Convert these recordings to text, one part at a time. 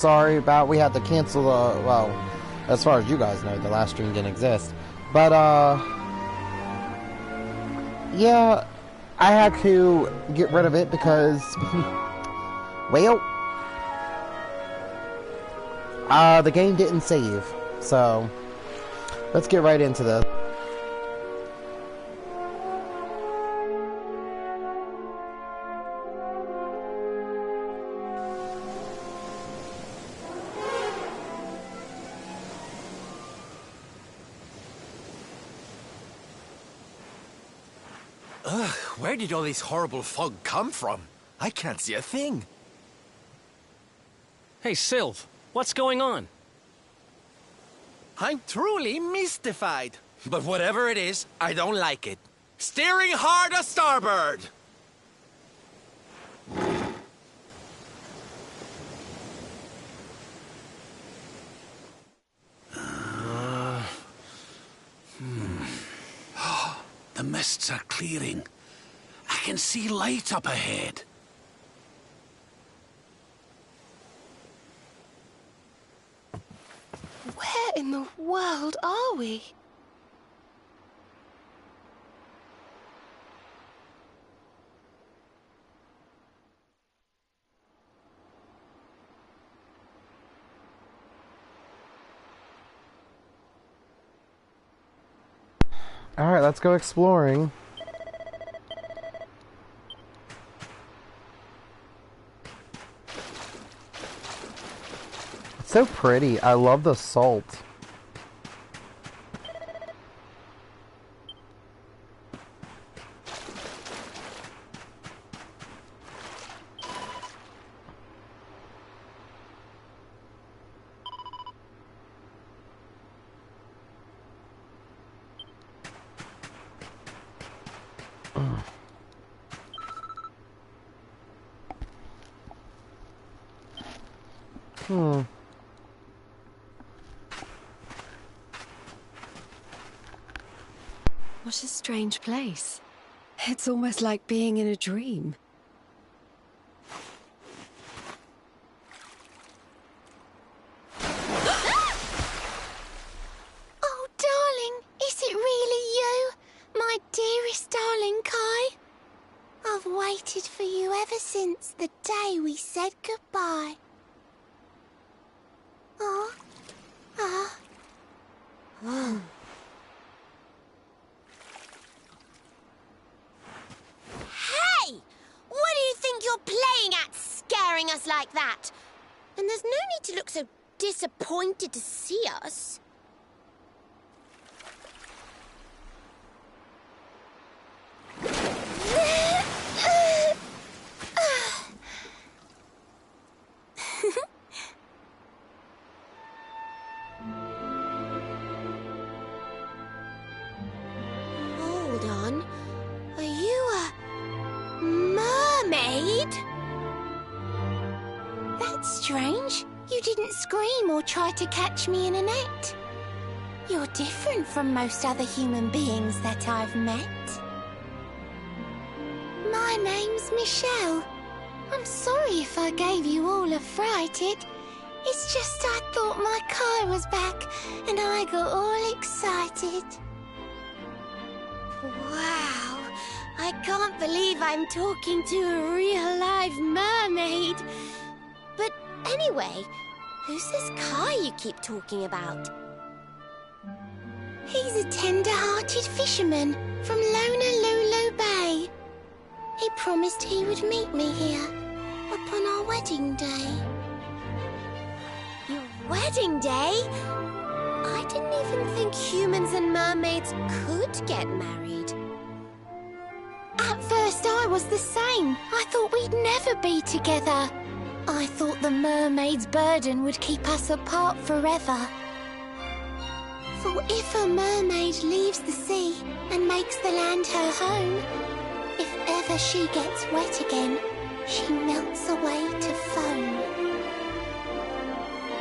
Sorry about we had to cancel the, well, as far as you guys know, the last stream didn't exist. But, yeah, I had to get rid of it because, well, the game didn't save. So, let's get right into this. Where did all this horrible fog come from? I can't see a thing. Hey, Sylv, what's going on? I'm truly mystified. But whatever it is, I don't like it. Steering hard a starboard! The mists are clearing. I can see light up ahead. Where in the world are we? Alright, let's go exploring. It's so pretty. I love the salt. What a strange place. It's almost like being in a dream. Oh, darling, is it really you? My dearest darling Kai? I've waited for you ever since the day we said goodbye. Oh. Hey! What do you think you're playing at, scaring us like that? And there's no need to look so disappointed to see us. Hold on. Are you a mermaid? That's strange. You didn't scream or try to catch me in a net. You're different from most other human beings that I've met. My name's Michelle. I'm sorry if I gave you all a fright. It's just I thought my Kai was back and I got all excited. Wow, I can't believe I'm talking to a real live mermaid. But anyway, who's this Kai you keep talking about? He's a tender-hearted fisherman from Honolulu Bay. He promised he would meet me here upon our wedding day. Your wedding day? I didn't even think humans and mermaids could get married. At first I was the same. I thought we'd never be together. I thought the mermaid's burden would keep us apart forever. For if a mermaid leaves the sea and makes the land her home, if ever she gets wet again, she melts away to foam.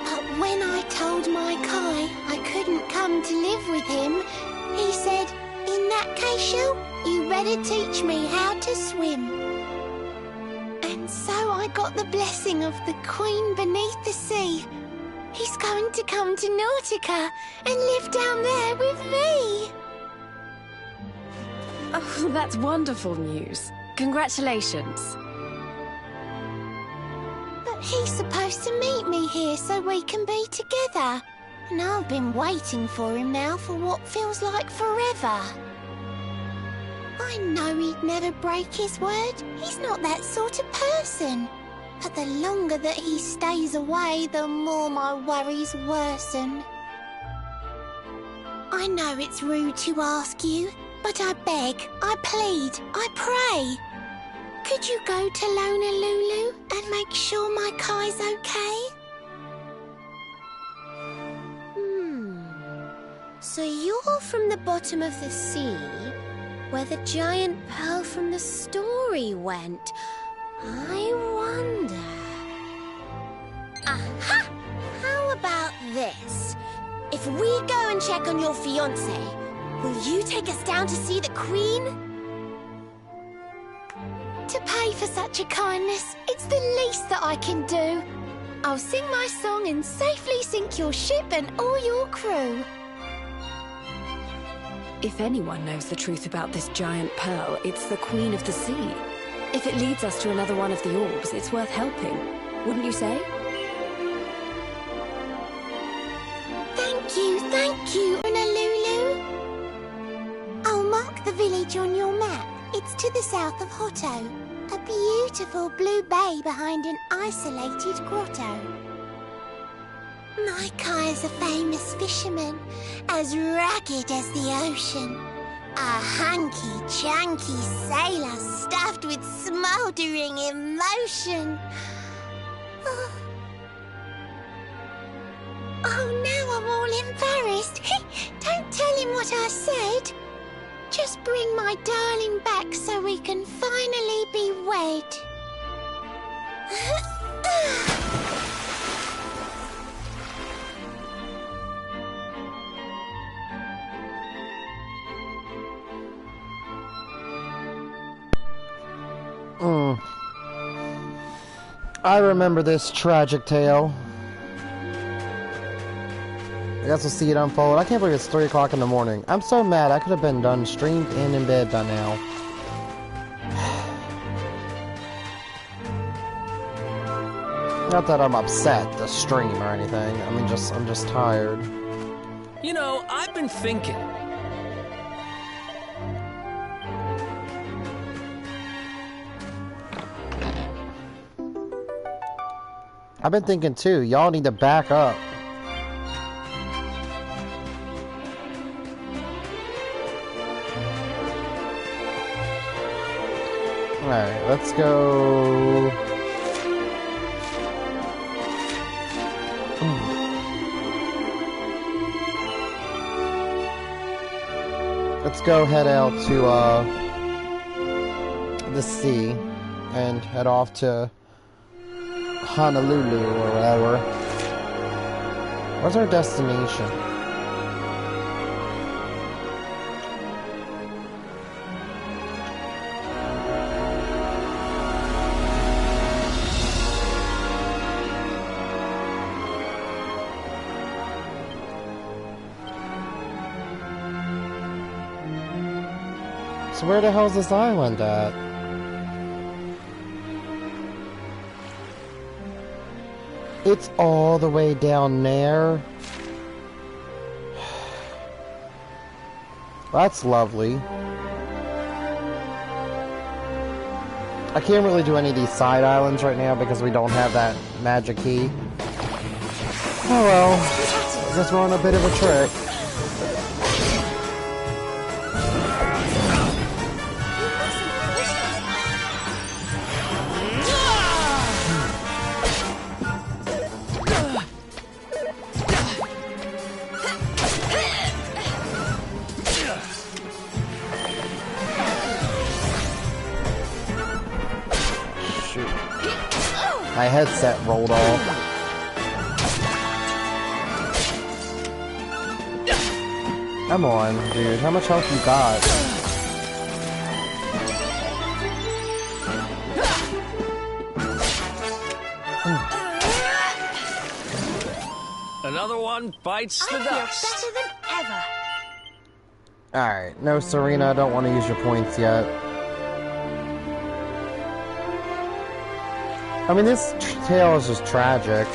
But when I told my Kai I couldn't come to live with him, he said, "In that case, you better teach me how to swim." And so I got the blessing of the Queen beneath the sea. He's going to come to Nautica and live down there with me. Oh, that's wonderful news. Congratulations. But he's supposed to meet me here so we can be together. And I've been waiting for him now for what feels like forever. I know he'd never break his word. He's not that sort of person. But the longer that he stays away, the more my worries worsen. I know it's rude to ask you, but I beg, I plead, I pray. Could you go to Honolulu and make sure my Kai's okay? So you're from the bottom of the sea, where the giant pearl from the story went. I wonder... Aha! How about this? If we go and check on your fiancé, will you take us down to see the Queen? To pay for such a kindness, it's the least that I can do. I'll sing my song and safely sink your ship and all your crew. If anyone knows the truth about this giant pearl, it's the Queen of the Sea. If it leads us to another one of the orbs, it's worth helping. Wouldn't you say? Thank you, Honolulu. I'll mark the village on your map. It's to the south of Hotto, a beautiful blue bay behind an isolated grotto. My Kai's a famous fisherman, as rugged as the ocean. A hanky-chanky sailor stuffed with smouldering emotion. Oh, now I'm all embarrassed. Don't tell him what I said. Just bring my darling back so we can finally be wed. I remember this tragic tale. I guess we'll see it unfold. I can't believe it's 3 o'clock in the morning. I'm so mad. I could have been done, streamed and in bed by now. Not that I'm upset the stream or anything. I mean, I'm just tired. You know, I've been thinking. I've been thinking too. Y'all need to back up. Alright, let's go. Let's go head out to the sea and head off to Honolulu or whatever. What's our destination? So where the hell's this island at? It's all the way down there. That's lovely. I can't really do any of these side islands right now because we don't have that magic key. Oh well, I guess we're on a bit of a trick. My headset rolled off. Come on, dude. How much health you got? Another one bites the I feel dust. better than ever. Alright, no, Serena, I don't want to use your points yet. I mean, this tale is just tragic.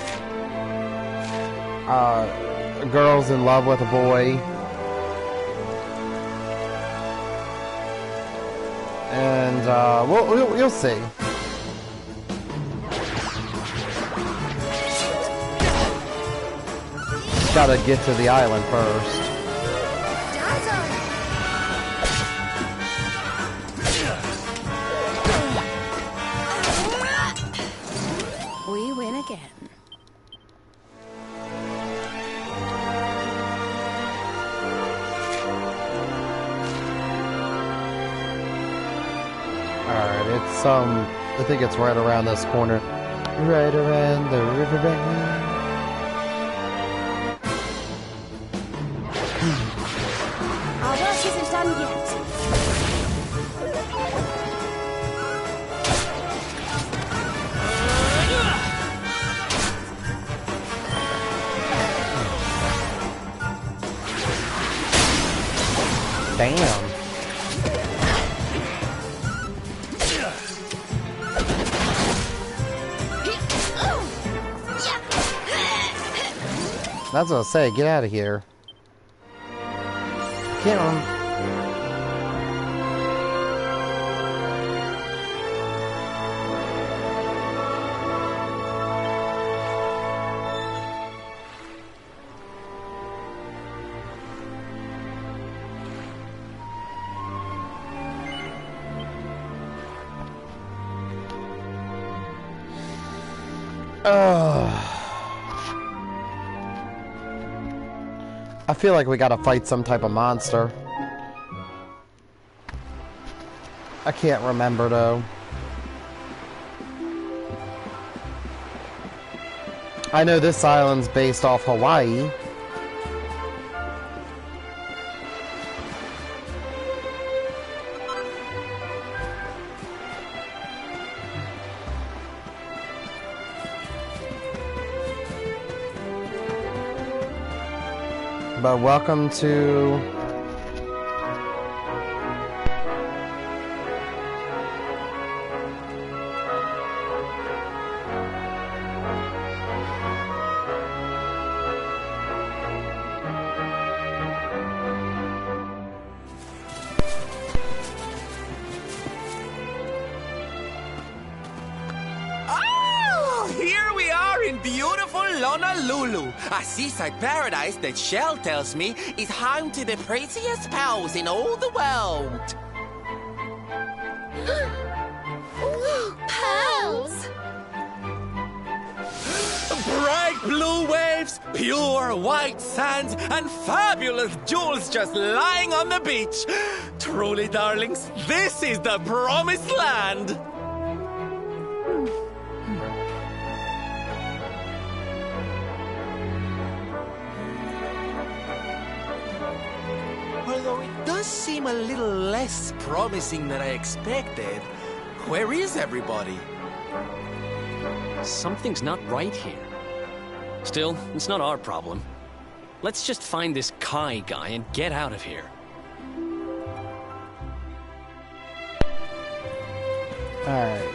A girl's in love with a boy. And, you'll see. Gotta get to the island first. We win again. Alright, it's, I think it's right around this corner. Right around the riverbank. Our work isn't done yet. Damn. That's what I say, get out of here. Can't remember. I feel like we gotta fight some type of monster. I can't remember though. I know this island's based off Hawaii. But welcome to a seaside paradise that Shell tells me is home to the prettiest pearls in all the world. Ooh, pearls! Bright blue waves, pure white sand, and fabulous jewels just lying on the beach. Truly, darlings, this is the promised land. Although it does seem a little less promising than I expected. Where is everybody? Something's not right here. Still, it's not our problem. Let's just find this Kai guy and get out of here. Alright.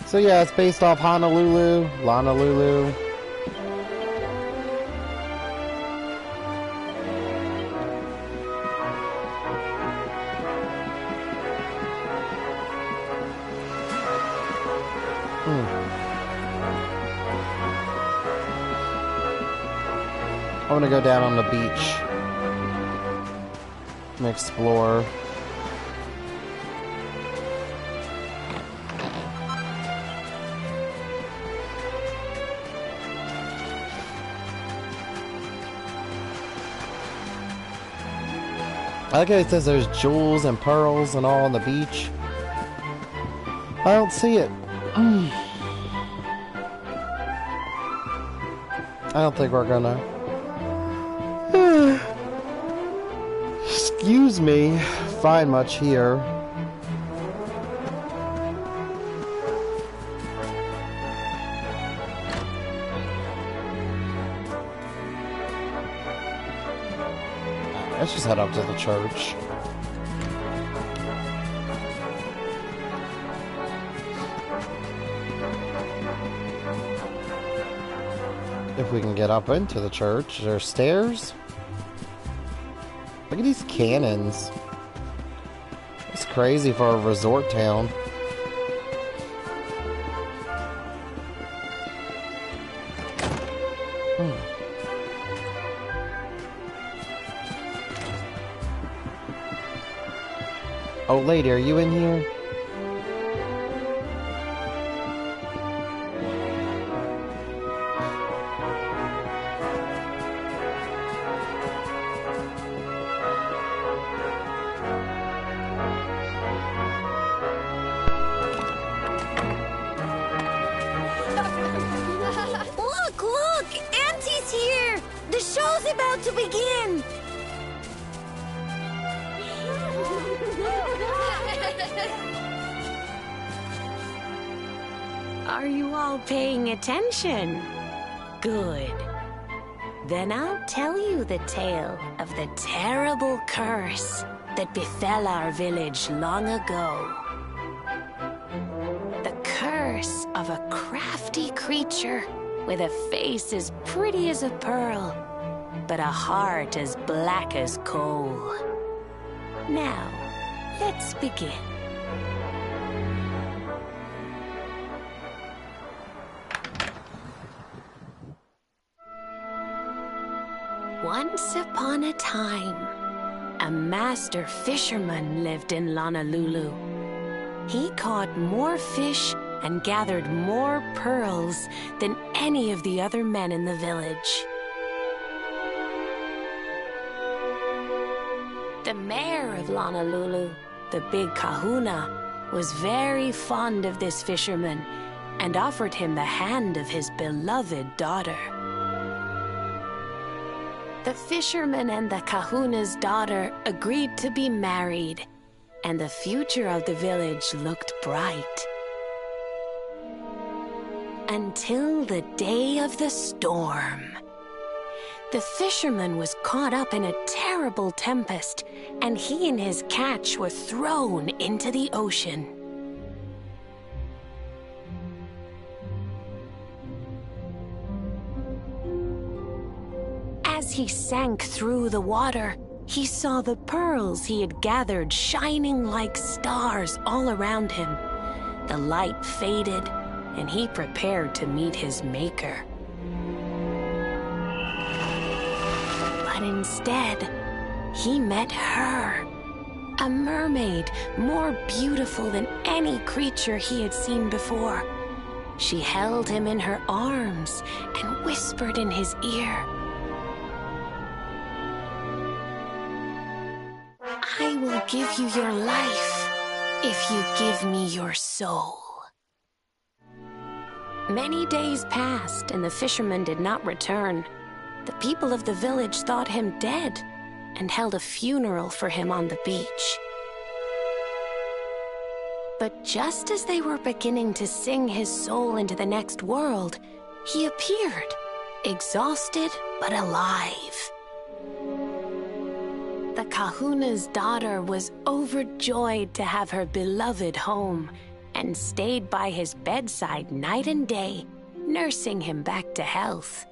So yeah, it's based off Honolulu, Honolulu. I want to go down on the beach and explore. I like how it says there's jewels and pearls and all on the beach. I don't see it. I don't think we're gonna. excuse me, find much here. Let's just head up to the church. If we can get up into the church. Is there stairs? Look at these cannons. It's crazy for a resort town. Oh, lady, are you in here? Look, look! Auntie's here! The show's about to begin! Are you all paying attention? Good. Then I'll tell you the tale of the terrible curse that befell our village long ago. The curse of a crafty creature with a face as pretty as a pearl, but a heart as black as coal. Now, let's begin. Once upon a time, a master fisherman lived in Honolulu. He caught more fish and gathered more pearls than any of the other men in the village. The mayor of Honolulu, the big kahuna, was very fond of this fisherman and offered him the hand of his beloved daughter. The fisherman and the kahuna's daughter agreed to be married, and the future of the village looked bright. Until the day of the storm. The fisherman was caught up in a terrible tempest, and he and his catch were thrown into the ocean. As he sank through the water, he saw the pearls he had gathered shining like stars all around him. The light faded, and he prepared to meet his maker. But instead, he met her, a mermaid more beautiful than any creature he had seen before. She held him in her arms and whispered in his ear, "I will give you your life if you give me your soul." Many days passed, and the fisherman did not return. The people of the village thought him dead and held a funeral for him on the beach. But just as they were beginning to sing his soul into the next world, he appeared, exhausted but alive. The kahuna's daughter was overjoyed to have her beloved home and stayed by his bedside night and day, nursing him back to health.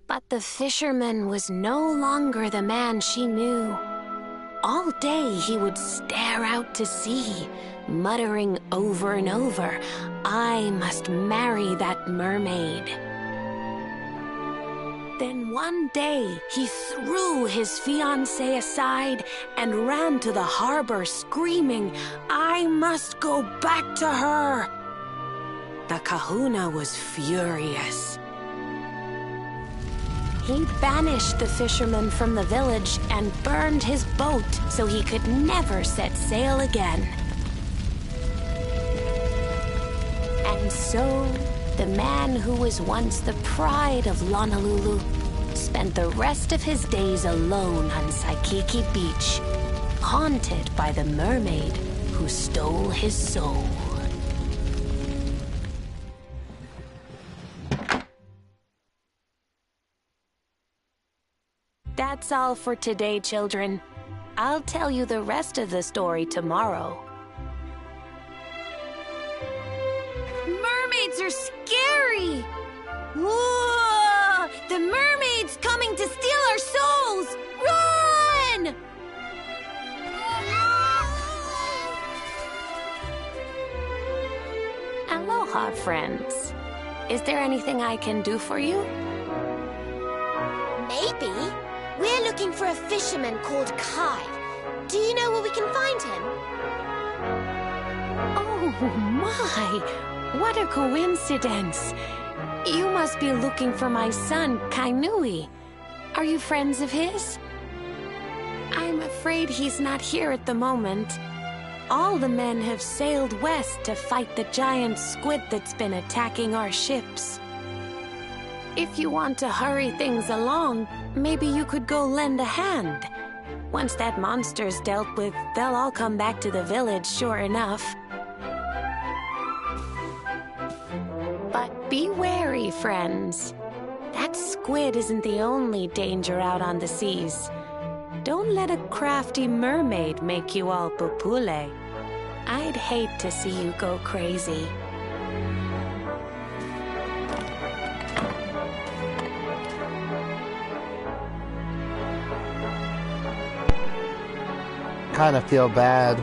But the fisherman was no longer the man she knew. All day he would stare out to sea, muttering over and over, "I must marry that mermaid." Then one day, he threw his fiancée aside and ran to the harbor screaming, "I must go back to her!" The kahuna was furious. He banished the fisherman from the village and burned his boat so he could never set sail again. And so, the man who was once the pride of Honolulu spent the rest of his days alone on Saikiki Beach, haunted by the mermaid who stole his soul. That's all for today, children. I'll tell you the rest of the story tomorrow. Mermaids are scary! Whoa! The mermaid's coming to steal our souls! Run! Aloha, friends. Is there anything I can do for you? Maybe. We're looking for a fisherman called Kai. Do you know where we can find him? Oh my! What a coincidence! You must be looking for my son, Kainui. Are you friends of his? I'm afraid he's not here at the moment. All the men have sailed west to fight the giant squid that's been attacking our ships. If you want to hurry things along, maybe you could go lend a hand. Once that monster's dealt with, they'll all come back to the village, sure enough. But be wary, friends. That squid isn't the only danger out on the seas. Don't let a crafty mermaid make you all pupule. I'd hate to see you go crazy. Kind of feel bad.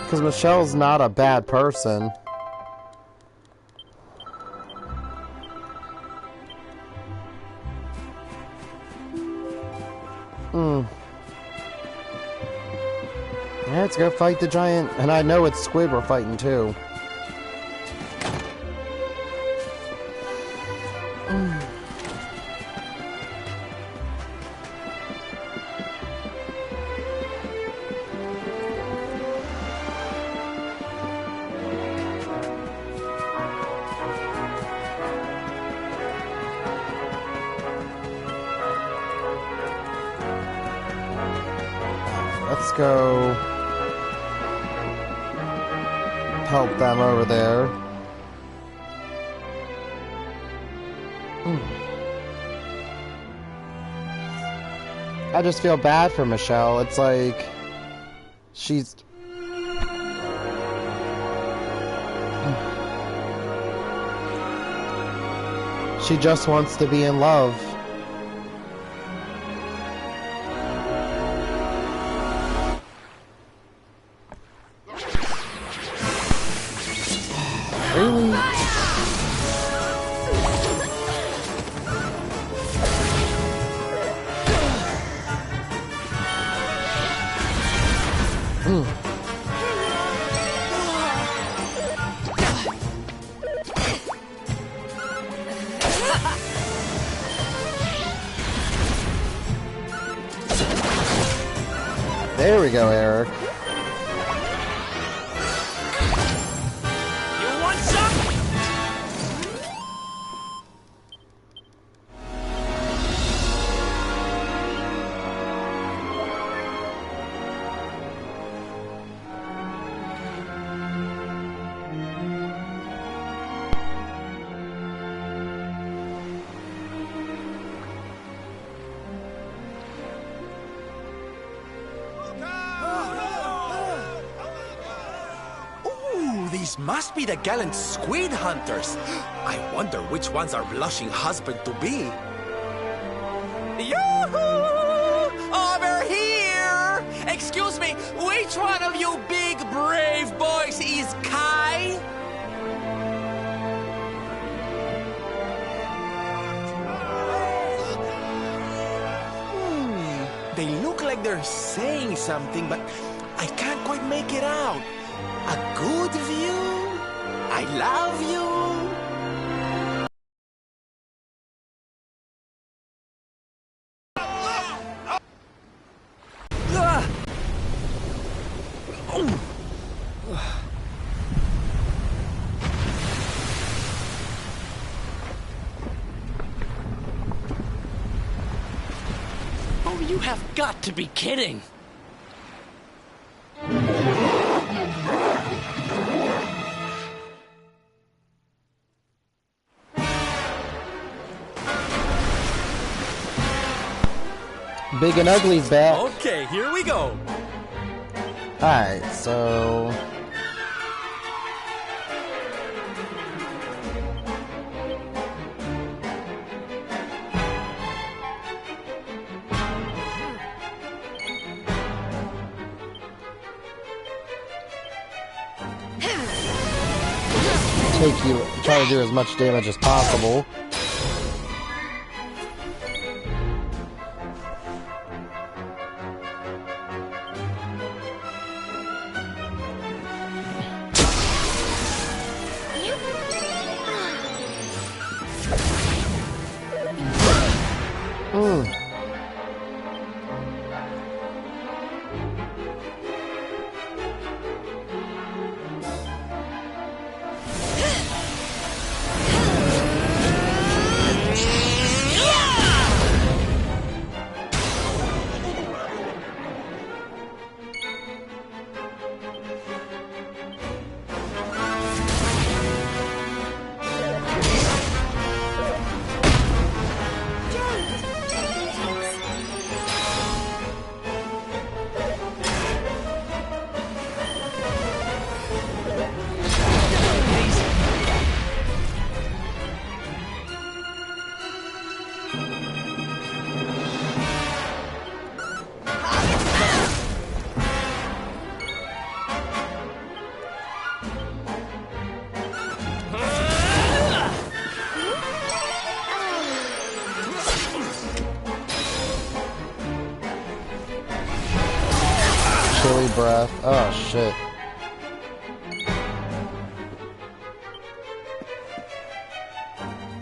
Because Michelle's not a bad person. Yeah, let's go fight the giant. And I know it's squid we're fighting too. Let's go help them over there. I just feel bad for Michelle. It's like she's she just wants to be in love. Really? There we go, Eric. You want some? These must be the gallant squid hunters. I wonder which one's our blushing husband-to-be. Yoo-hoo! Over here! Excuse me, which one of you big brave boys is Kai? They look like they're saying something, but I can't quite make it out. A good view? I love you? You have got to be kidding. Big and Ugly's back. Okay, here we go. Alright, so... try to do as much damage as possible. Chilly breath. Oh shit.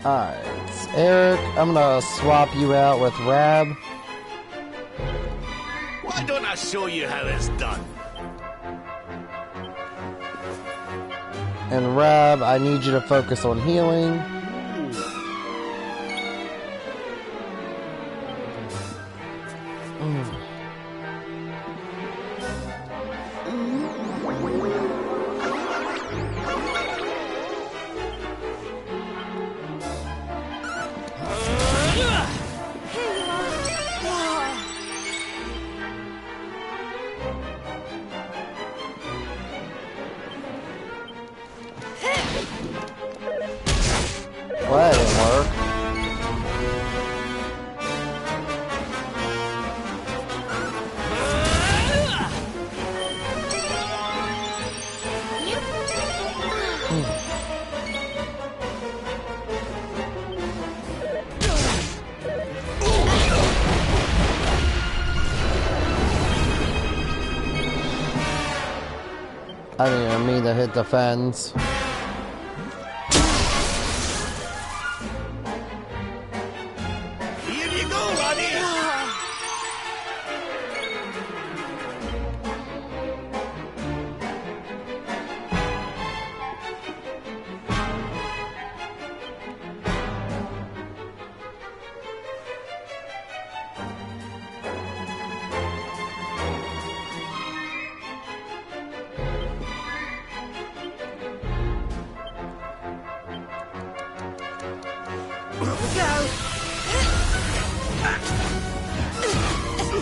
Alright, Eric, I'm gonna swap you out with Rab. Why don't I show you how it's done? And Rab, I need you to focus on healing. Well, that didn't work. I didn't even mean to hit the fence. Here you go, Roddy!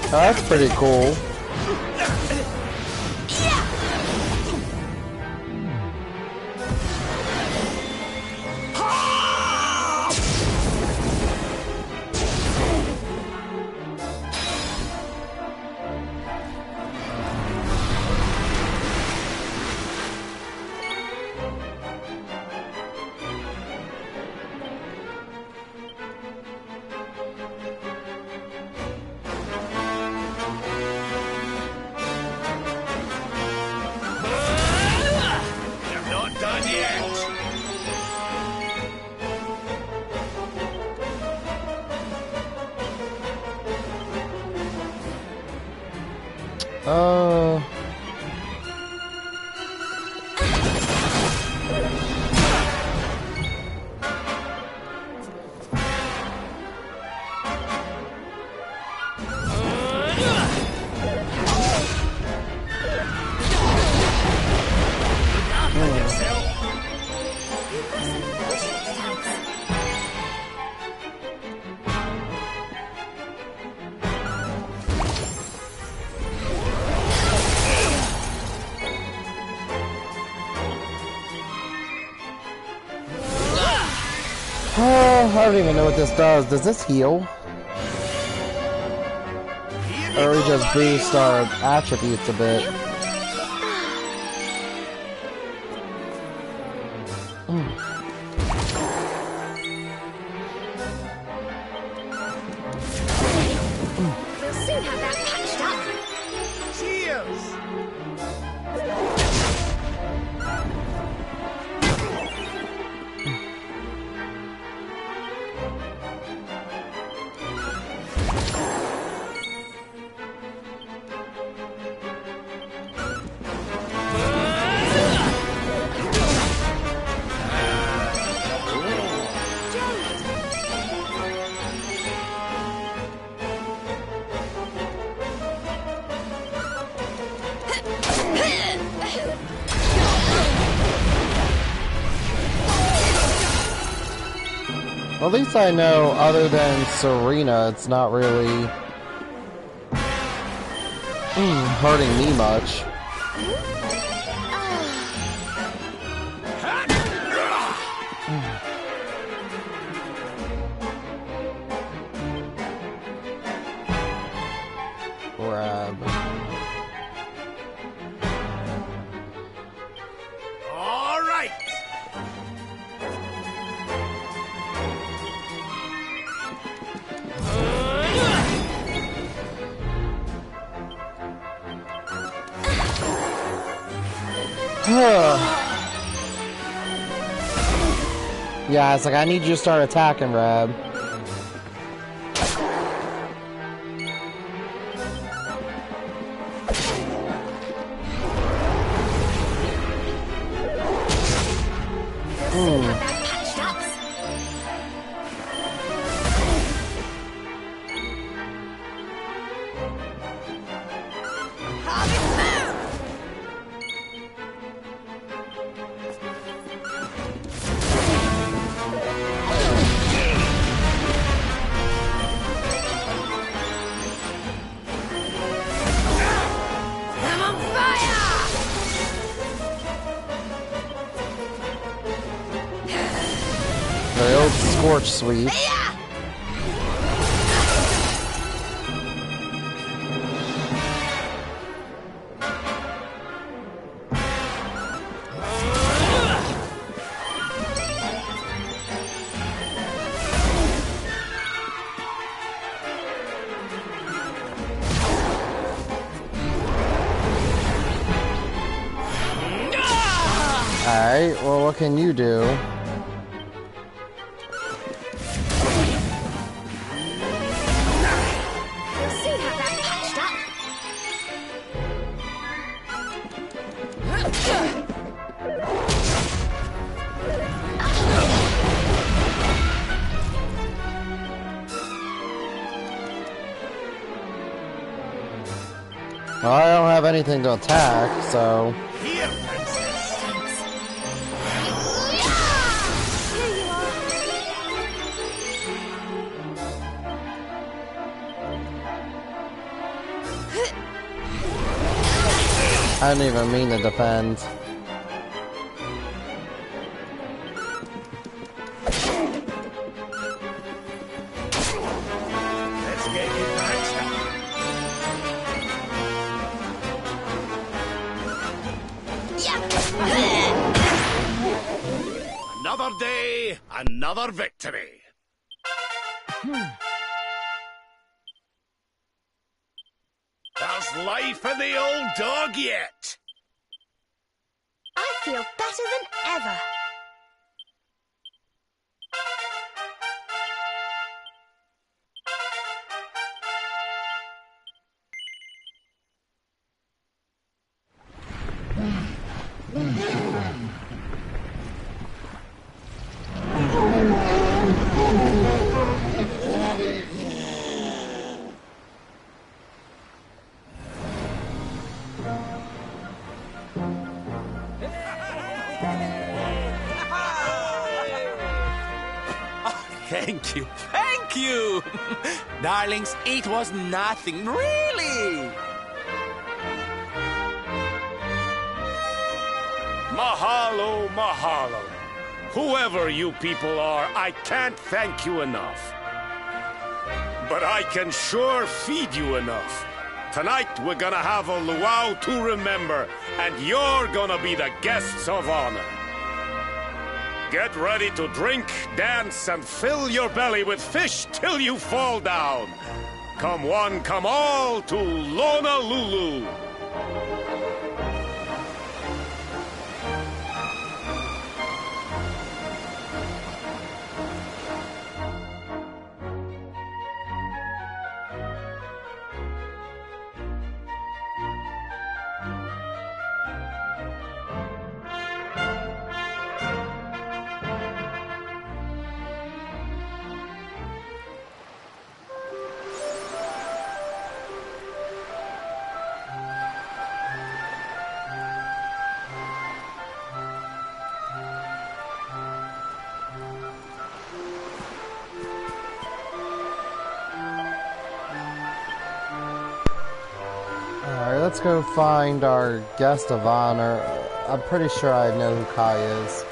Oh, that's pretty cool. You're not done yet! I don't even know what this does. Does this heal? Or we just boost our attributes a bit? We'll soon have that patched up. Cheers! Well, at least I know, other than Serena, it's not really hurting me much. Grab. All right. Yeah, it's like, I need you to start attacking, Rab. We'll soon have that patched up. I'm on fire! The old Scorch Sweep. Alright, well, what can you do? We'll soon have that patched up. Well, I don't have anything to attack, so... Here, princess. Here you are. I didn't even mean to defend. Let's get you patched up. Another day, another victory. There's life in the old dog yet. I feel better than ever. Thank you, thank you! Darlings, it was nothing, really! Mahalo, mahalo. Whoever you people are, I can't thank you enough. But I can sure feed you enough. Tonight, we're gonna have a luau to remember, and you're gonna be the guests of honor. Get ready to drink, dance, and fill your belly with fish till you fall down. Come one, come all to Honolulu. Let's go find our guest of honor. I'm pretty sure I know who Kai is.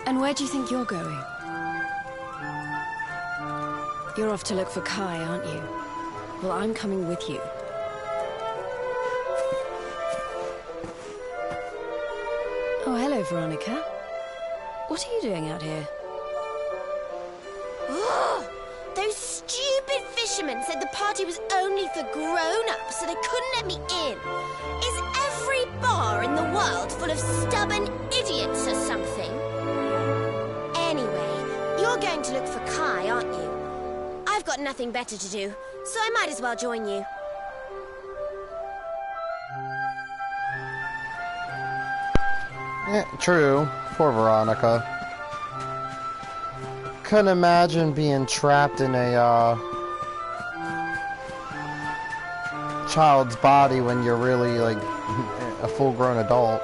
And where do you think you're going? You're off to look for Kai, aren't you? Well, I'm coming with you. Oh, hello, Veronica. What are you doing out here? Oh, those stupid fishermen said the party was only for grown-ups, so they couldn't let me in. Is every bar in the world full of stubborn idiots or something? Anyway, you're going to look for Kai, aren't you? I've got nothing better to do, so I might as well join you. Yeah, true. Poor Veronica. Couldn't imagine being trapped in a child's body when you're really like a full-grown adult.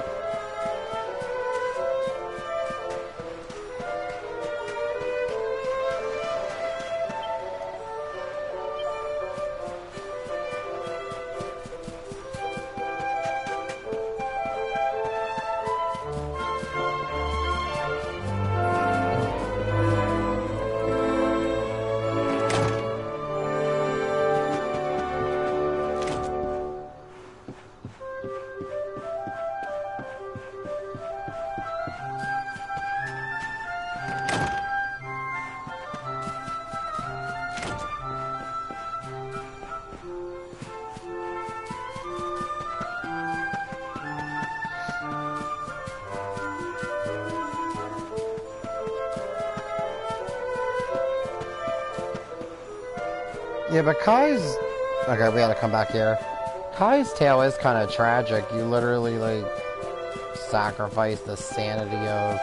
Yeah, but Kai's... Okay, we gotta come back here. Kai's tale is kind of tragic. You literally, like, sacrifice the sanity of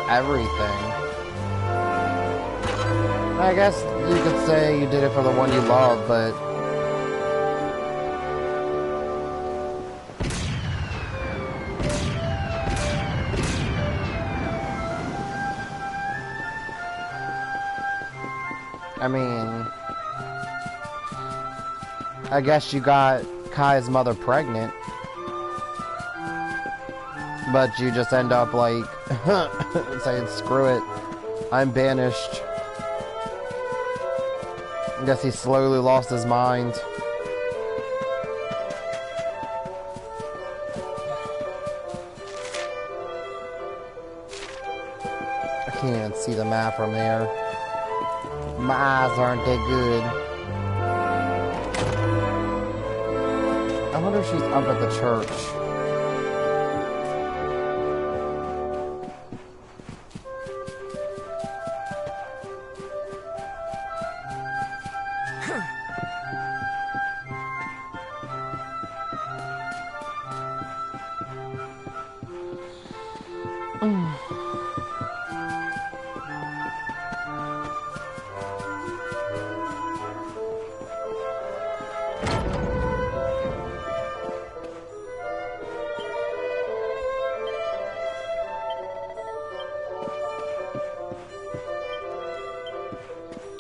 everything. I guess you could say you did it for the one you love, but... I mean, I guess you got Kai's mother pregnant, but you just end up like saying, screw it, I'm banished. I guess he slowly lost his mind. I can't even see the map from there. My eyes aren't that good. I wonder if she's up at the church.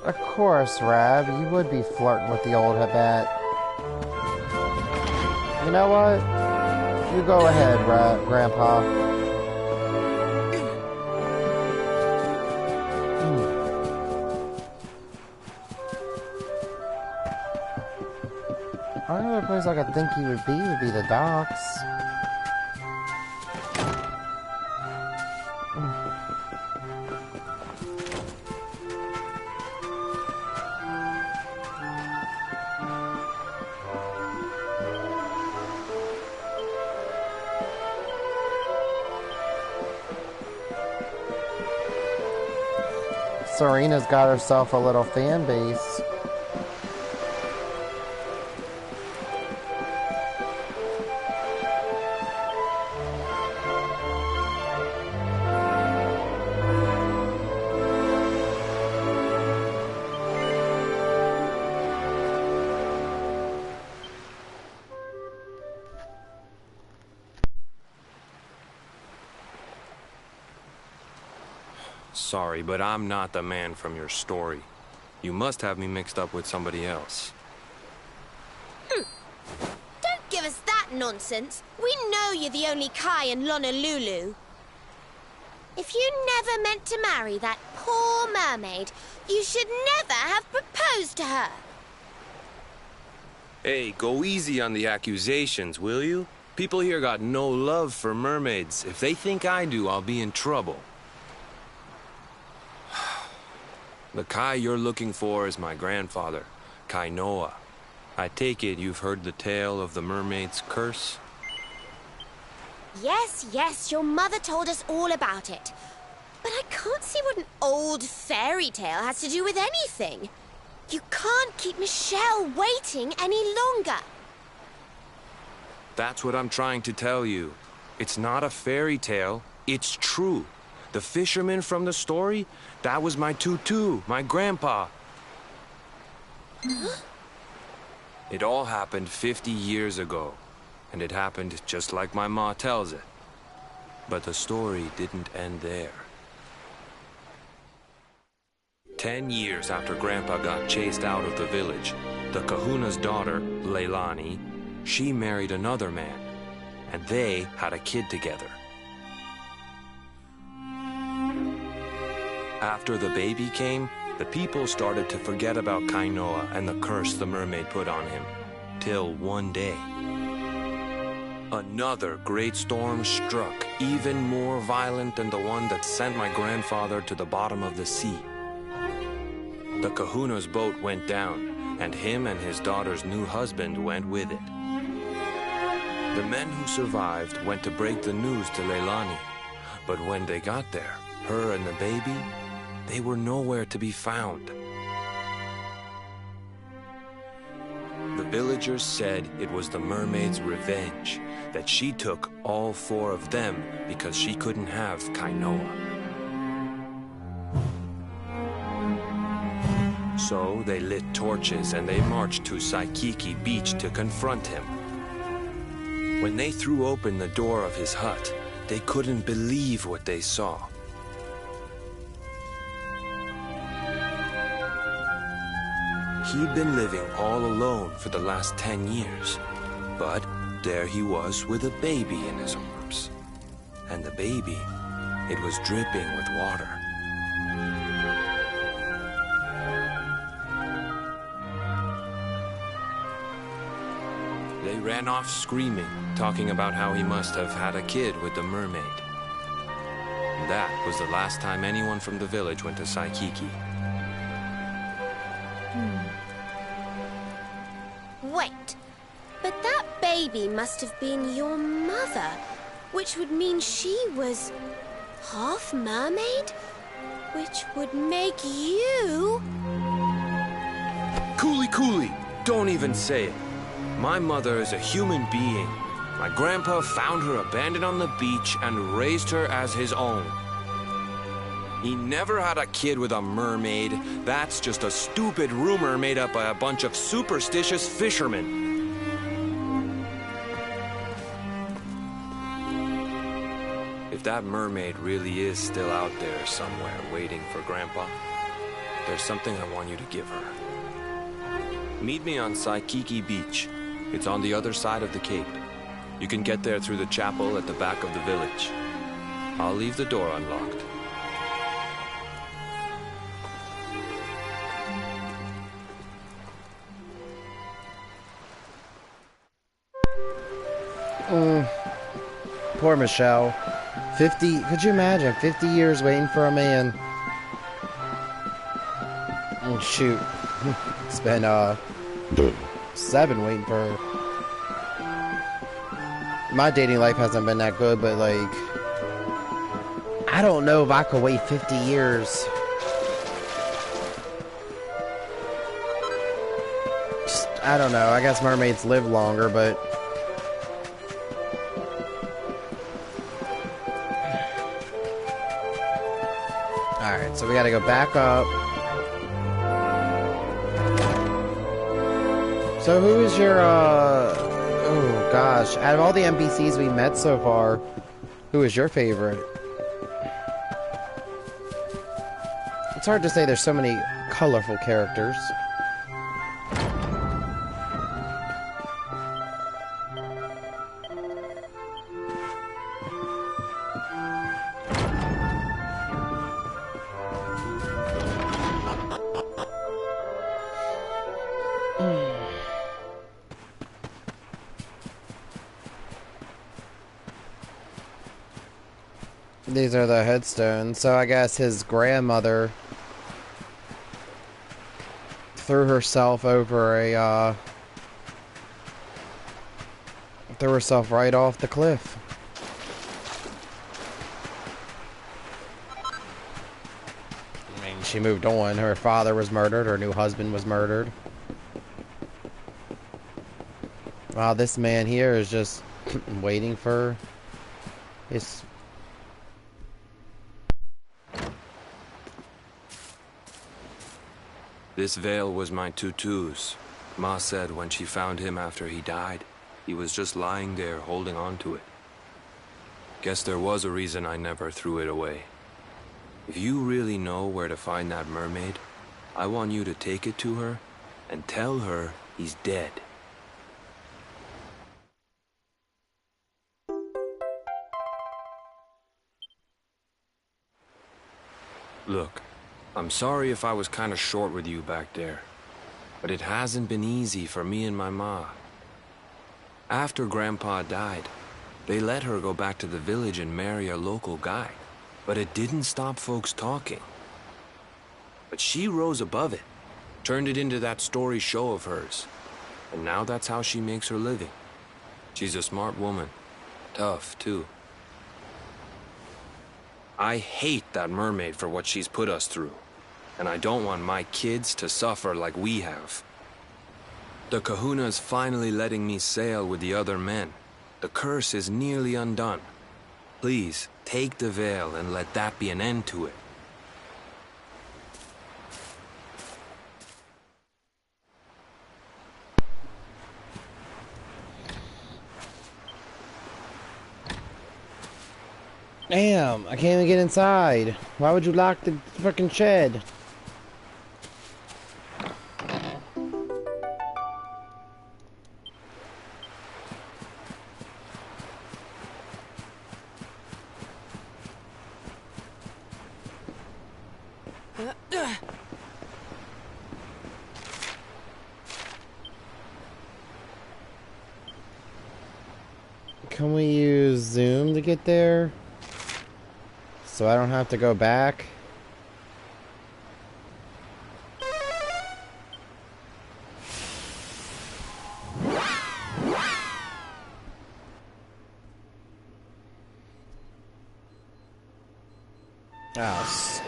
Of course, Rab, you would be flirting with the old Habet. You know what? You go ahead, Grandpa. Only other place I could think he would be the docks. Serena's got herself a little fan base. Sorry, but I'm not the man from your story. You must have me mixed up with somebody else. Don't give us that nonsense. We know you're the only Kai in Honolulu. If you never meant to marry that poor mermaid, you should never have proposed to her. Hey, go easy on the accusations, will you? People here got no love for mermaids. If they think I do, I'll be in trouble. The Kai you're looking for is my grandfather, Kainoa. I take it you've heard the tale of the mermaid's curse? Yes, your mother told us all about it. But I can't see what an old fairy tale has to do with anything. You can't keep Michelle waiting any longer. That's what I'm trying to tell you. It's not a fairy tale, it's true. The fisherman from the story, that was my tutu, my grandpa. Huh? It all happened 50 years ago, and it happened just like my ma tells it. But the story didn't end there. 10 years after Grandpa got chased out of the village, the kahuna's daughter, Leilani, she married another man, and they had a kid together. After the baby came, the people started to forget about Kainoa and the curse the mermaid put on him. Till one day, another great storm struck, even more violent than the one that sent my grandfather to the bottom of the sea. The kahuna's boat went down, and him and his daughter's new husband went with it. The men who survived went to break the news to Leilani, but when they got there, her and the baby, they were nowhere to be found. The villagers said it was the mermaid's revenge, that she took all 4 of them because she couldn't have Kainoa. So they lit torches and they marched to Saikiki Beach to confront him. When they threw open the door of his hut, they couldn't believe what they saw. He'd been living all alone for the last 10 years, but there he was with a baby in his arms. And the baby, it was dripping with water. They ran off screaming, talking about how he must have had a kid with the mermaid. And that was the last time anyone from the village went to Saikiki. Wait, but that baby must have been your mother, which would mean she was half mermaid, which would make you... Cooley, don't even say it. My mother is a human being, My grandpa found her abandoned on the beach and raised her as his own. He never had a kid with a mermaid. That's just a stupid rumor made up by a bunch of superstitious fishermen. If that mermaid really is still out there somewhere waiting for Grandpa, there's something I want you to give her. Meet me on Saikiki Beach. It's on the other side of the cape. You can get there through the chapel at the back of the village. I'll leave the door unlocked. Poor Michelle. 50, could you imagine? 50 years waiting for a man. Oh, shoot. It's been, 7 waiting for her. My dating life hasn't been that good, but, like, I don't know if I could wait 50 years. Just, I don't know. I guess mermaids live longer, but... Alright, so we gotta go back up. So who is your, oh gosh, out of all the NPCs we met so far, who is your favorite? It's hard to say, there's so many colorful characters. These are the headstones. So I guess his grandmother threw herself over a, threw herself right off the cliff. I mean, she moved on. Her father was murdered. Her new husband was murdered. Wow, this man here is just waiting for his... This veil was my tutu's. Ma said when she found him after he died, he was just lying there holding on to it. Guess there was a reason I never threw it away. If you really know where to find that mermaid, I want you to take it to her and tell her he's dead. Look, I'm sorry if I was kind of short with you back there, but it hasn't been easy for me and my ma. After Grandpa died, they let her go back to the village and marry a local guy, but it didn't stop folks talking. But she rose above it, turned it into that story show of hers, and now that's how she makes her living. She's a smart woman, tough too. I hate that mermaid for what she's put us through. And I don't want my kids to suffer like we have. The Kahuna's finally letting me sail with the other men. The curse is nearly undone. Please, take the veil and let that be an end to it. Damn, I can't even get inside. Why would you lock the fucking shed? Can we use Zoom to get there? So I don't have to go back? Oh,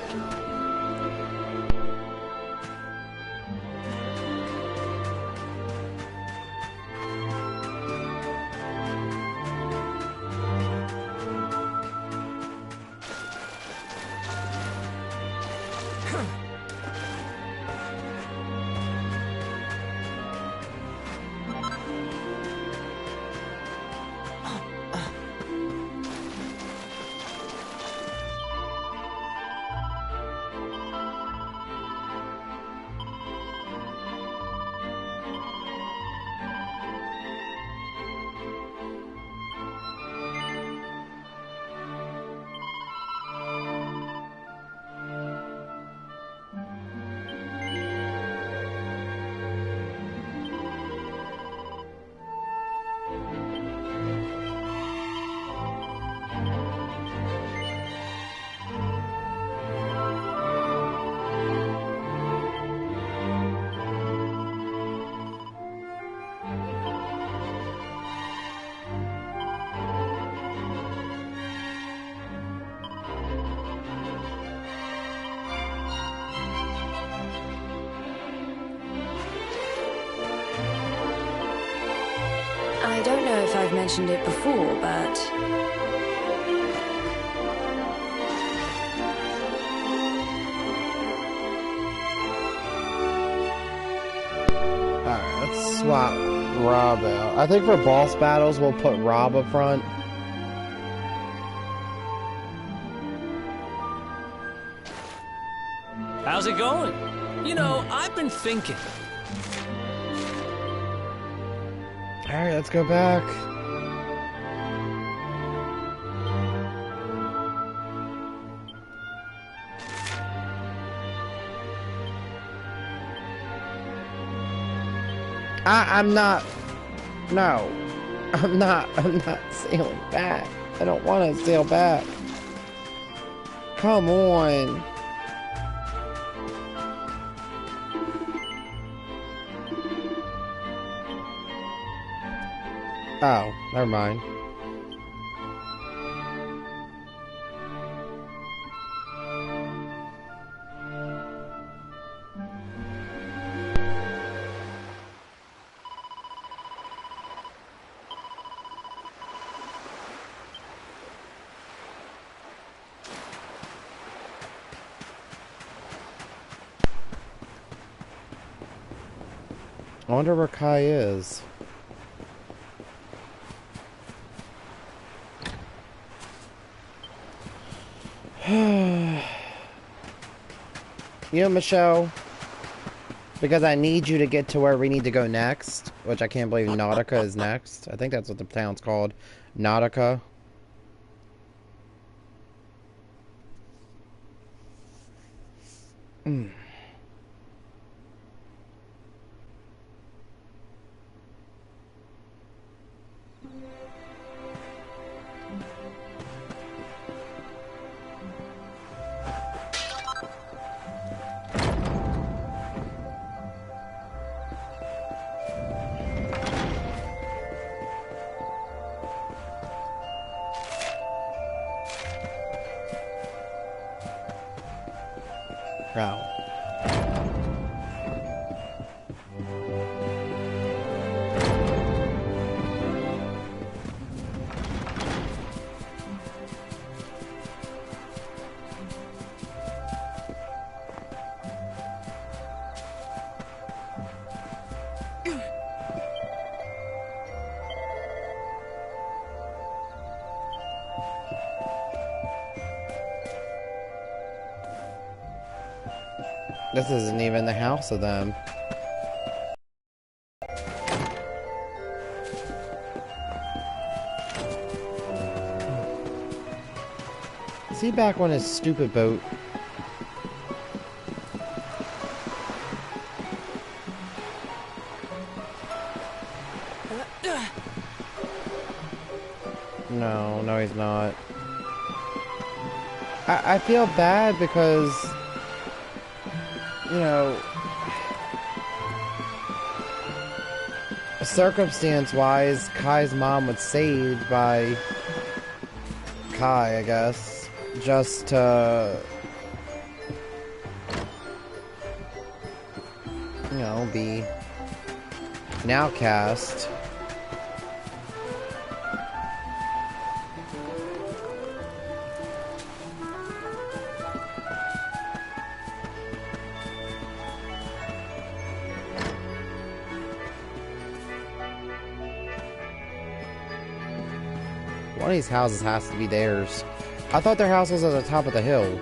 don't know if I've mentioned it before, but Alright, let's swap Rob out. I think for boss battles, we'll put Rob up front. How's it going? You know, I've been thinking. Alright, let's go back. I'm not. No. I'm not sailing back. I don't want to sail back. Come on. Oh, never mind. I wonder where Kai is. You know, Michelle, because I need you to get to where we need to go next, which I can't believe Nautica is next. I think that's what the town's called. Nautica. Wow. This isn't even the house of them. Is he back on his stupid boat? No, he's not. I feel bad because, you know, circumstance-wise, Kai's mom was saved by Kai, I guess, just to, you know, be an outcast. One of these houses has to be theirs. I thought their house was at the top of the hill.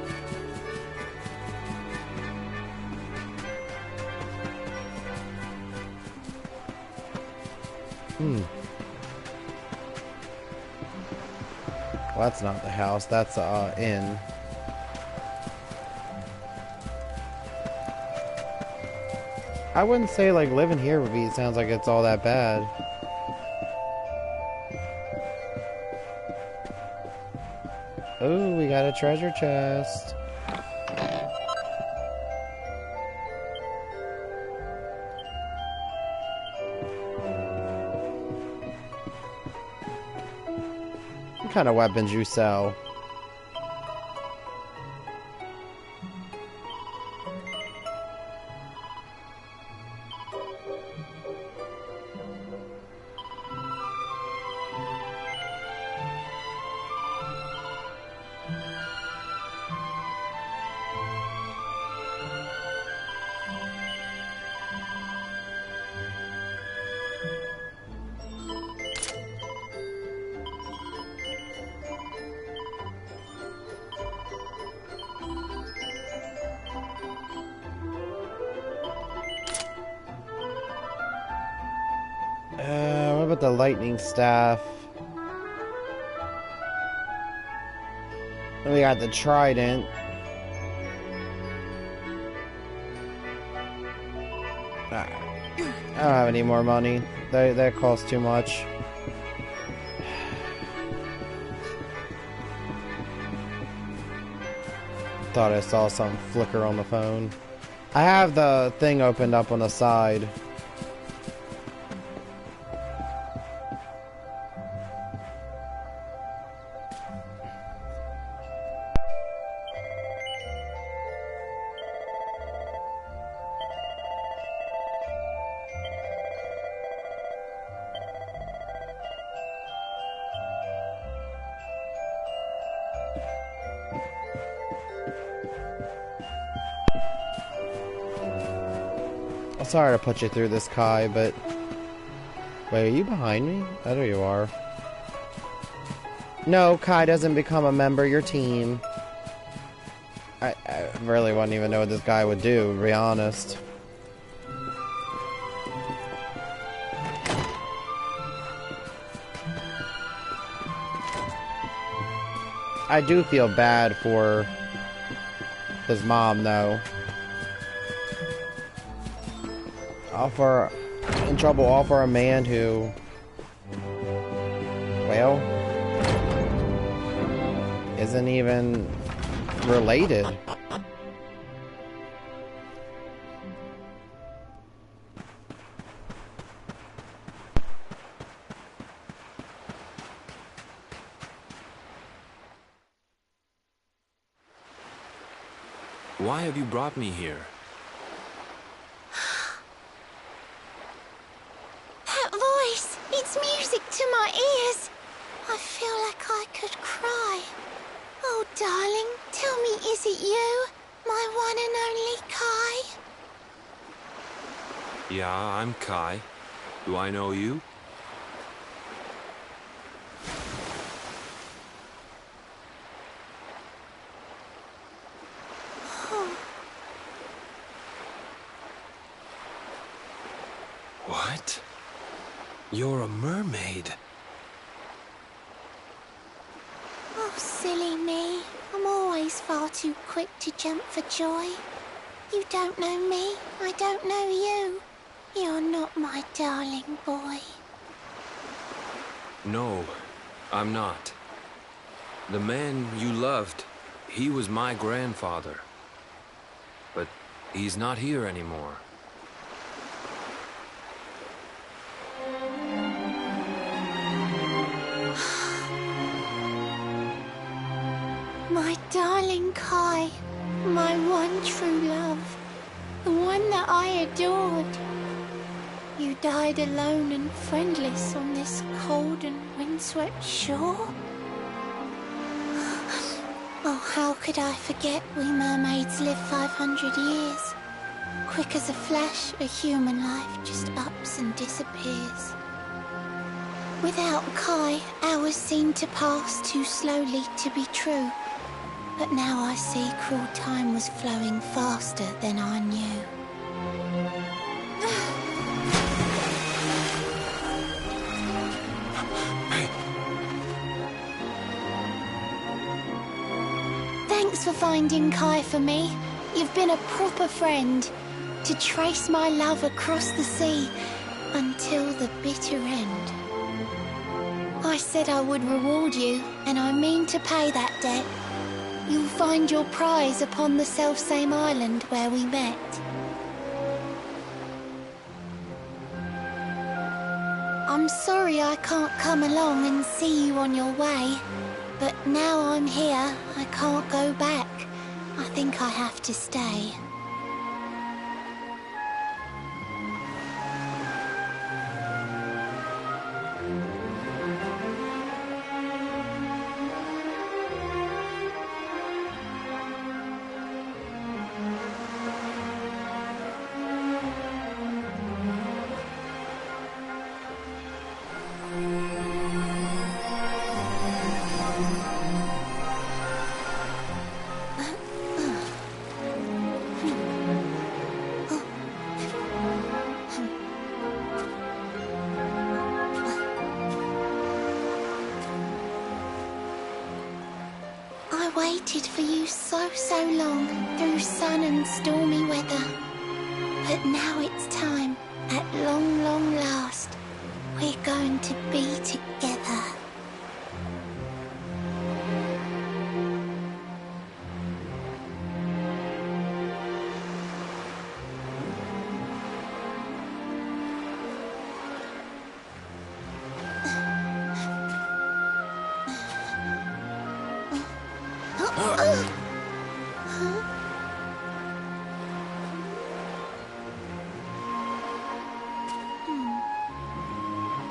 Well, that's not the house. That's inn. I wouldn't say like living here would be. It sounds like it's all that bad. Ooh, we got a treasure chest. What kind of weapons you sell? the lightning staff. And we got the trident. I don't have any more money. That costs too much. Thought I saw something flicker on the phone. I have the thing opened up on the side. Sorry to put you through this, Kai, but... Wait, are you behind me? Oh, there you are. No, Kai doesn't become a member of your team. I really wouldn't even know what this guy would do, to be honest. I do feel bad for his mom, though. In trouble all for a man who, well, isn't even related. Why have you brought me here? It's music to my ears. I feel like I could cry. Oh, darling, tell me, is it you? My one and only Kai? Yeah, I'm Kai. Do I know you? What? You're a mermaid. Oh, silly me. I'm always far too quick to jump for joy. You don't know me. I don't know you. You're not my darling boy. No, I'm not. The man you loved, he was my grandfather. But he's not here anymore. My darling Kai, my one true love, the one that I adored. You died alone and friendless on this cold and windswept shore? Oh, how could I forget we mermaids live 500 years? Quick as a flash, a human life just ups and disappears. Without Kai, hours seem to pass too slowly to be true. But now I see cruel time was flowing faster than I knew. Thanks for finding Kai for me. You've been a proper friend. To trace my love across the sea until the bitter end. I said I would reward you, and I mean to pay that debt. You'll find your prize upon the selfsame island where we met. I'm sorry I can't come along and see you on your way, but now I'm here, I can't go back. I think I have to stay. waited for you so long, through sun and stormy weather. But now it's time, at long last, we're going to be together.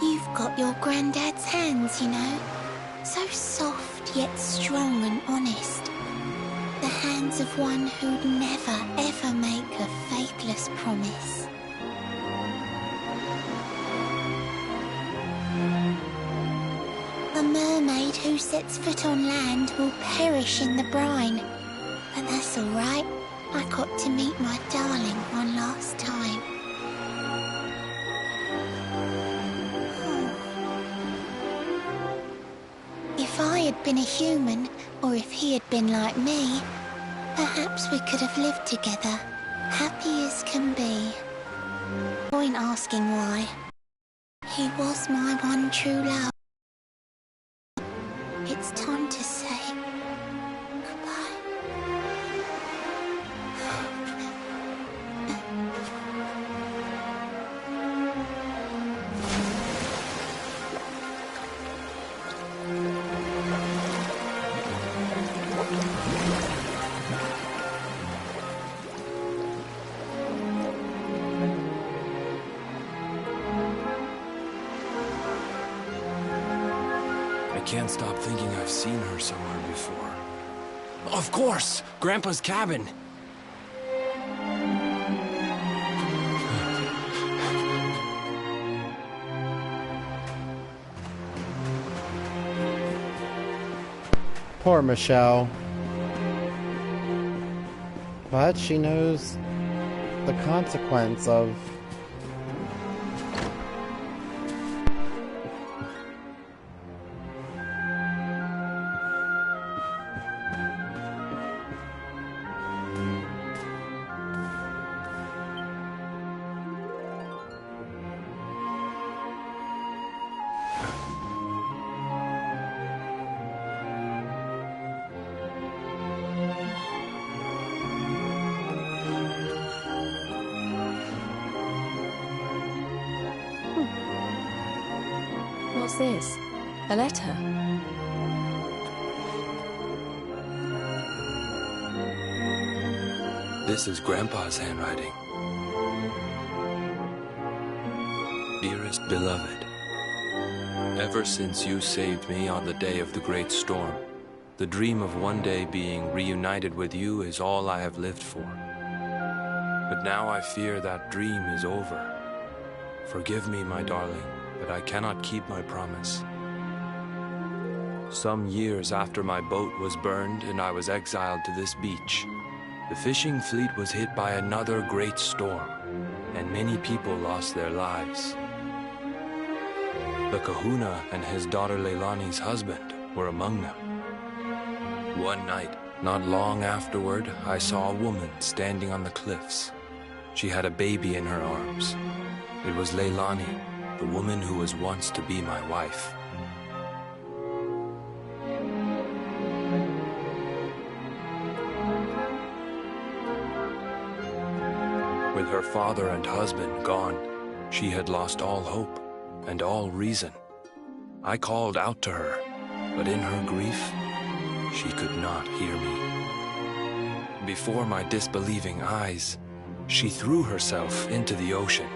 You've got your granddad's hands, you know. So soft yet strong and honest. The hands of one who'd never ever make a faithless promise. A mermaid who sets foot on land will perish in the brine. But that's all right. I got to meet my darling one last time. If I had been a human, or if he had been like me, perhaps we could have lived together, happy as can be. Point asking why. He was my one true love. It's time to say goodbye. I can't stop thinking I've seen her somewhere before. Of course! Grandpa's cabin! Poor Michelle. But she knows the consequence of... What's this? A letter? This is Grandpa's handwriting. Dearest beloved, ever since you saved me on the day of the great storm, the dream of one day being reunited with you is all I have lived for. But now I fear that dream is over. Forgive me, my darling, but I cannot keep my promise. Some years after my boat was burned and I was exiled to this beach, the fishing fleet was hit by another great storm, and many people lost their lives. The kahuna and his daughter Leilani's husband were among them. One night, not long afterward, I saw a woman standing on the cliffs. She had a baby in her arms. It was Leilani, the woman who was once to be my wife. With her father and husband gone, she had lost all hope and all reason. I called out to her, but in her grief, she could not hear me. Before my disbelieving eyes, she threw herself into the ocean.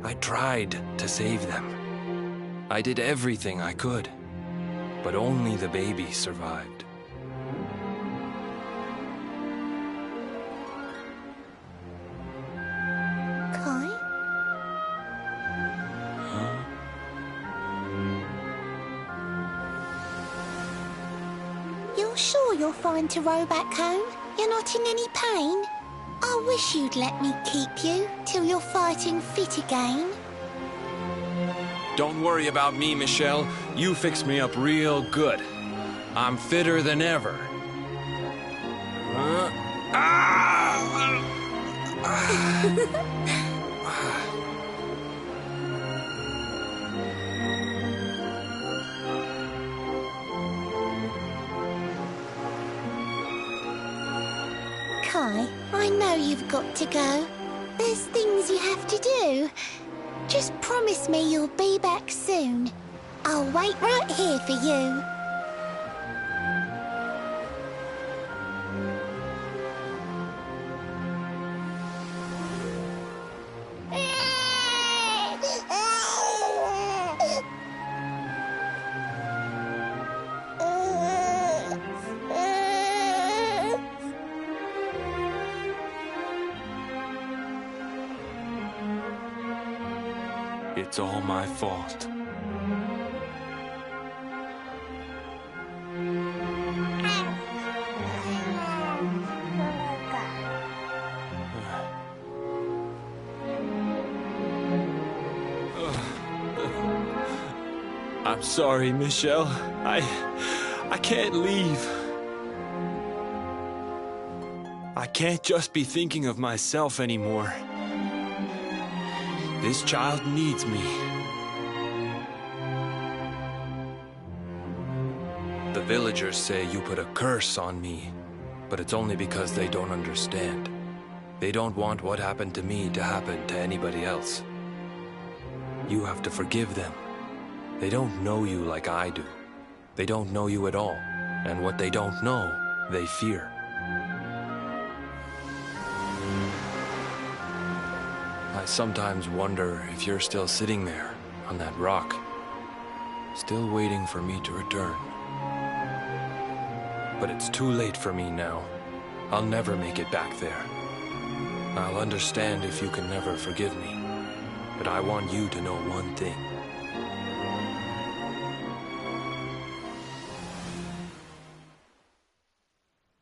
I tried to save them. I did everything I could, but only the baby survived. Kai? Huh? You're sure you're fine to row back home? You're not in any pain? I wish you'd let me keep you till you're fighting fit again. Don't worry about me, Michelle. You fixed me up real good. I'm fitter than ever. Kai, I know you've got to go. There's things you have to do. Just promise me you'll be back soon. I'll wait right here for you. It's all my fault. I'm sorry, Michelle. I can't leave. I can't just be thinking of myself anymore. This child needs me. The villagers say you put a curse on me, but it's only because they don't understand. They don't want what happened to me to happen to anybody else. You have to forgive them. They don't know you like I do. They don't know you at all, and what they don't know, they fear. I sometimes wonder if you're still sitting there, on that rock, still waiting for me to return. But it's too late for me now. I'll never make it back there. I'll understand if you can never forgive me, but I want you to know one thing.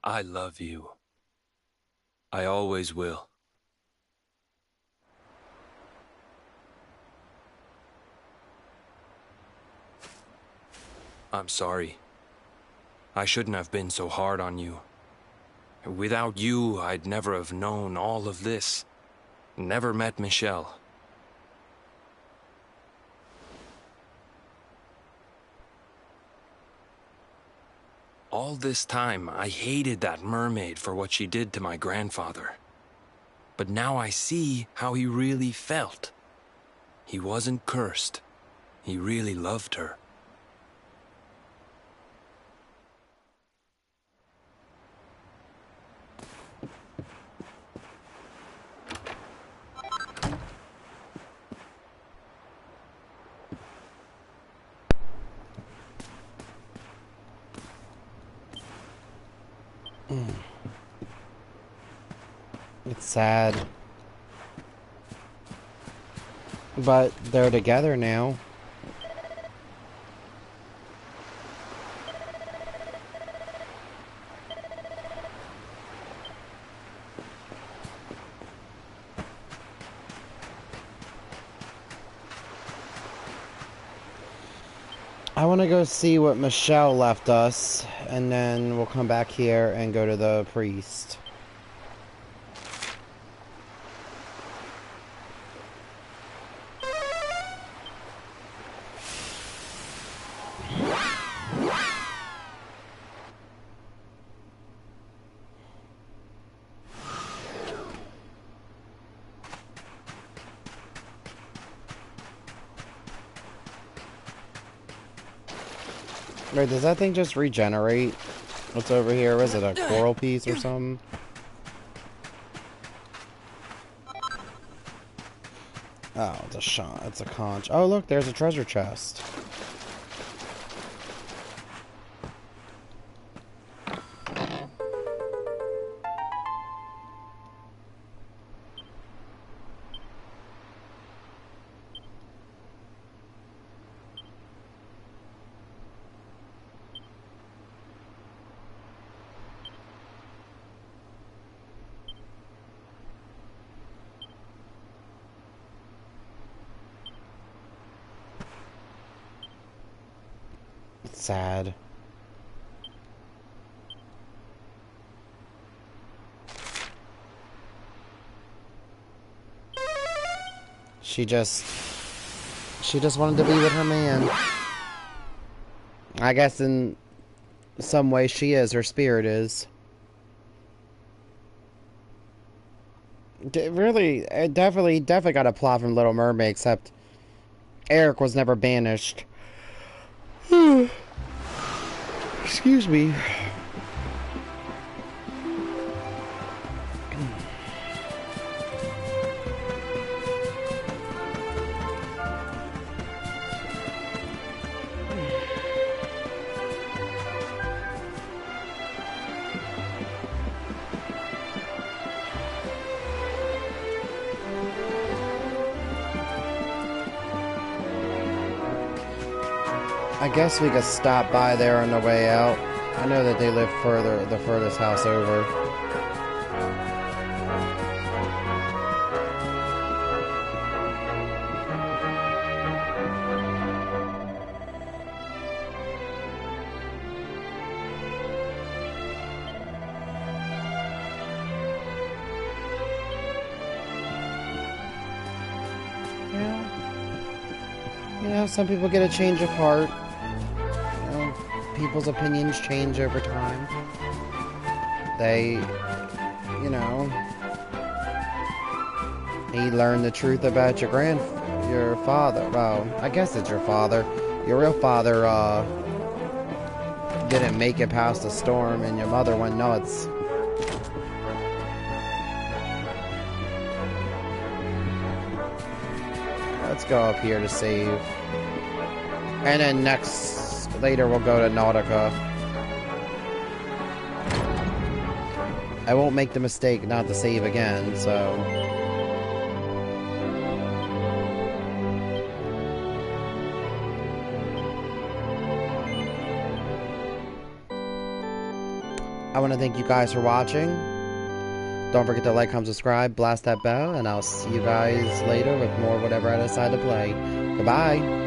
I love you. I always will. I'm sorry. I shouldn't have been so hard on you. Without you, I'd never have known all of this. Never met Michelle. All this time, I hated that mermaid for what she did to my grandfather. But now I see how he really felt. He wasn't cursed. He really loved her. It's sad. But they're together now. I want to go see what Michelle left us, and then we'll come back here and go to the priest. Wait, does that thing just regenerate? What's over here? Is it a coral piece or something? Oh, it's a shot. It's a conch. Oh, look, there's a treasure chest. Sad. She just wanted to be with her man. I guess in some way she is, her spirit is. It definitely got a plot from Little Mermaid, except Eric was never banished. Excuse me. I guess we could stop by there on the way out. I know that they live further, the furthest house over. Yeah. You know, some people get a change of heart. People's opinions change over time. They, you know, he learned the truth about your father. Well, I guess it's your father. Your real father, didn't make it past the storm, and your mother went nuts. Let's go up here to save. And then later we'll go to Nautica. I won't make the mistake not to save again, so... I want to thank you guys for watching. Don't forget to like, comment, subscribe, blast that bell, and I'll see you guys later with more whatever I decide to play. Goodbye!